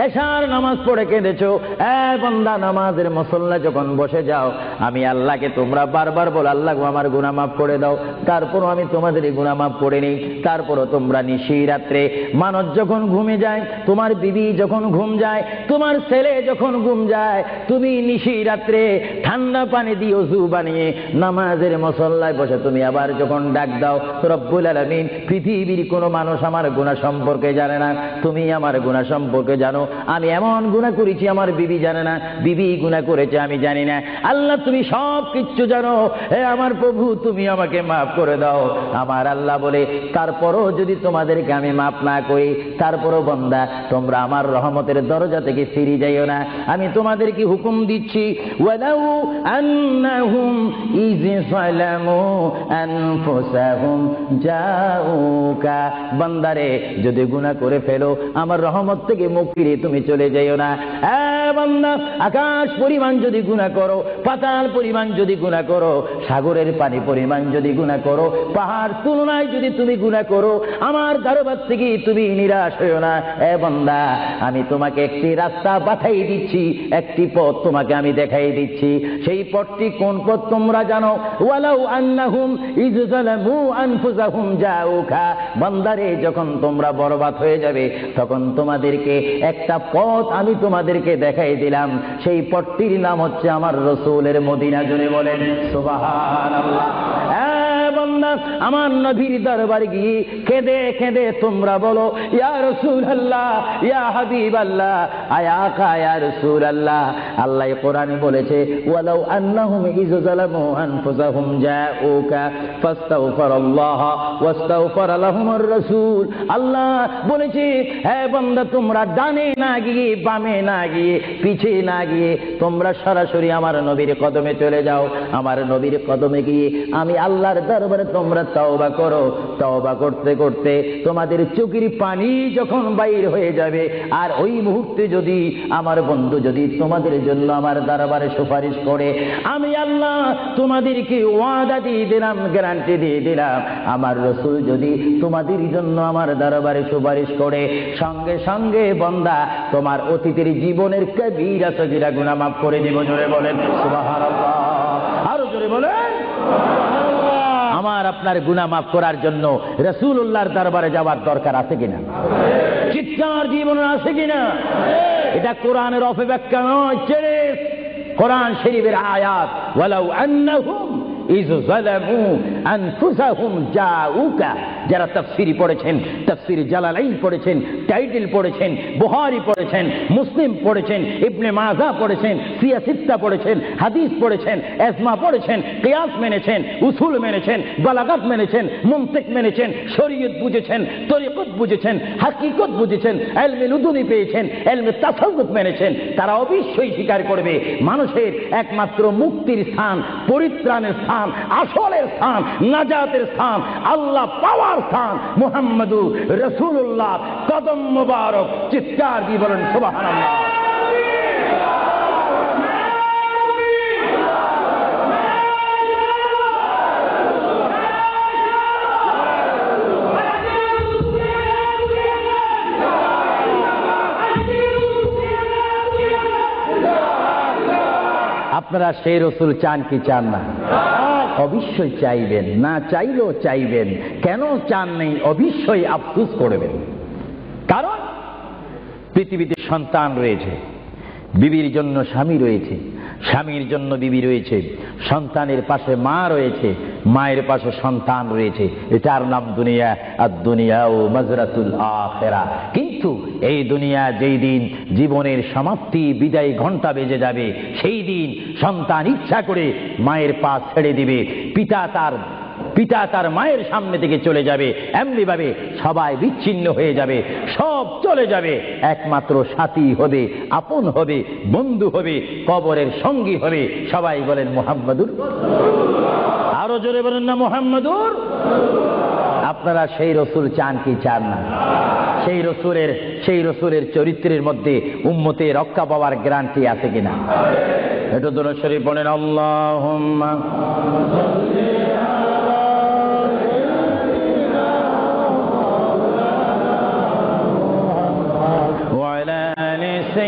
এশার নামাজ পড়ে কেঁদেছো, বান্দা নামাজের মুসল্লা যখন বসে যাও, আমি আল্লাহকে তোমরা বারবার বল, আল্লাহ আমার গুনাহ মাফ করে দাও, তারপরও আমি তোমাদের গুনাহ মাফ করে নিই। তারপরও তোমরা নিশি রাত্রে মানুষ যখন ঘুমে যায়, তোমার বিবি যখন ঘুম যায়, তোমার ছেলে যখন ঘুম যায়, তুমি নিশি রাত্রে ঠান্ডা পানি দিয়ে ওযু বানিয়ে নামাজের মুসল্লায় বসে তুমি আবার যখন ডাক দাও, রব্বুল আলামিন, পৃথিবীর কোনো মানুষ আমার গুনাহ সম্পর্কে জানে না, তুমি আমার গুনাহ সম্পর্কে জানো। আমি এমন গুনাহ করেছি আমার বিবি জানে না, বিবি গুনাহ করেছে আমি জানি না। আল্লাহ তুমি সব কিচ্ছু জানো, হে আমার প্রভু তুমি আমাকে মাফ করে দাও। আমার আল্লাহ বলে, তারপরও যদি তোমাদেরকে আমি মাফ না করি, তারপরও বান্দা তোমরা আমার রহমতের দরজা থেকে ফিরে যাইও না। আমি তোমাদেরকে হুকুম দিচ্ছি, ওয়ালাউ আন্নাহুম ইয যালামু আনফুসাহুম জাউকা, বান্দারে যদি গুনাহ করে ফেলো আমার রহমত থেকে মুখ ফিরিয়ে তুমি চলে যাইও না। বান্দা, আকাশ পরিমাণ যদি গুনাহ করো, পাতাল পরিমাণ যদি গুনাহ করো, সাগরের পানি পরিমাণ যদি গুনাহ করো, পাহাড় তুলনায় যদি তুমি গুনাহ করো, আমার দরবার থেকে তুমি নিরাশ হইও না। বান্দা, আমি তোমাকে একটি রাস্তা পাঠাই দিচ্ছি, একটি পথ তোমাকে আমি দেখাই দিচ্ছি। সেই পথটি কোন পথ তোমরা জানো? ওয়ালাউ আন্নাহুম ইয যালামু আনফুসাহুম জাউকা, বান্দারে যখন তোমরা বরবাদ হয়ে যাবে তখন তোমাদেরকে একটা পথ আমি তোমাদেরকে দেখাই দিলাম, সেই পথটির নাম হচ্ছে আমার রাসূলের মদিনা। জোরে বলেন সুবহানাল্লাহ। বান্দা, আমার নবীর দরবার গিয়ে কেঁদে কেঁদে তোমরা বলো, ইয়া রাসূলুল্লাহ, ইয়া হাবিবাল্লাহ, আয়াকা ইয়া রাসূলুল্লাহ। আল্লাহ কোরআনে বলেছে, ওয়ালাউ আন্নাহুম ইয যালামু আনফুসাহুম জাউকা ফাস্তাগফিরুল্লাহ ওয়াস্তাগফার লাহুমুর রাসূল। আল্লাহ বলেছে, হে বান্দা, তোমরা ডানে না গিয়ে, বামে না গিয়ে, পিছে না গিয়ে তোমরা সরাসরি আমার নবীর কদমে চলে যাও। আমার নবীর কদমে গিয়ে আমি আল্লাহর দরবারে তোমরা তওবা করো। তওবা করতে করতে তোমাদের চোখের পানি যখন বাইর হয়ে যাবে, আর ওই মুহূর্তে যদি আমার বন্ধু যদি তোমাদের জন্য আমার দরবারে সুপারিশ করে, আমি আল্লাহ তোমাদেরকে ওয়াদা দিয়ে দিলাম, গ্যারান্টি দিয়ে দিলাম, আমার রাসূল যদি তোমাদের জন্য আমার দরবারে সুপারিশ করে, সঙ্গে সঙ্গে বান্দা তোমার অতীতের জীবনের কবিরা সগীরা গুনাহ মাফ করে দিব। জোরে বলেন সুবহানাল্লাহ, আরো জোরে বলেন। আমার আপনার গুনাহ মাফ করার জন্য রাসূলুল্লাহর দরবারে যাওয়ার দরকার আছে কিনা? চিৎকার জীবনে আছে কিনা? এটা কোরআনের অপব্যাখ্যা নয়, কোরআন শরীফের আয়াত। ওয়ালাউ আন্নাহুম ইয যালামু আনফুসাহুম জাউকা, যারা তাফসীর পড়েছেন, তাফসীর জালালাইন পড়েছেন, টাইটেল পড়েছেন, বুখারী পড়েছেন, মুসলিম পড়েছেন, ইবনে মাজাহ পড়েছেন, সিয়াসিত্তা পড়েছেন, হাদিস পড়েছেন, ইজমা পড়েছেন, কিয়াস মেনেছেন, উসুল মেনেছেন, বালাগাত মেনেছেন, মুনতিক মেনেছেন, শরীয়ত বুঝেছেন, তরিকত বুঝেছেন, হাকিকত বুঝেছেন, ইলমে লুদুনি পেয়েছেন, ইলমে তাসাউফ মেনেছেন, তারা অবশ্যই স্বীকার করবে মানুষের একমাত্র মুক্তির স্থান, পরিত্রাণের স্থান, আসলের স্থান, নাজাতের স্থান, আল্লাহ পাওয়ার স্থান মুহাম্মদুর রাসূলুল্লাহ কদম মুবারক। চিৎকার দিয়ে বলেন সুবহানাল্লাহ। আপনারা সেই রাসূল চান কি চান না? অবশ্যই চাইবেন, না চাইলেও চাইবেন। কেন চান নেই? অবশ্যই আফসোস করবেন। কারণ পৃথিবীতে সন্তান রয়েছে, বিবির জন্য স্বামী রয়েছে, স্বামীর জন্য বিবি রয়েছে, সন্তানের পাশে মা রয়েছে, মায়ের পাশে সন্তান রয়েছে। এটার নাম দুনিয়া। আর দুনিয়া ও মাজরাতুল আখিরা। কিন্তু এই দুনিয়া যেই দিন জীবনের সমাপ্তি, বিদায় ঘন্টা বেজে যাবে, সেই দিন সন্তান ইচ্ছা করে মায়ের পা ছেড়ে দিবে, পিতা তার মায়ের সামনে থেকে চলে যাবে, এমনি ভাবে সবাই বিচ্ছিন্ন হয়ে যাবে, সব চলে যাবে। একমাত্র সাথী হবে, আপন হবে, বন্ধু হবে, কবরের সঙ্গী হবে। সবাই বলেন মুহাম্মাদুর। আরো জোরে বলেন না মুহাম্মাদুর। আপনারা সেই রাসূল চান কি চান না? সেই রাসূলের চরিত্রের মধ্যে উম্মতে রক্ষা পাওয়ার গ্যারান্টি আছে কিনা? এটা দরুদ শরীফ বলেন, আল্লাহুম্মা وعلى آل নিশ্চয়ই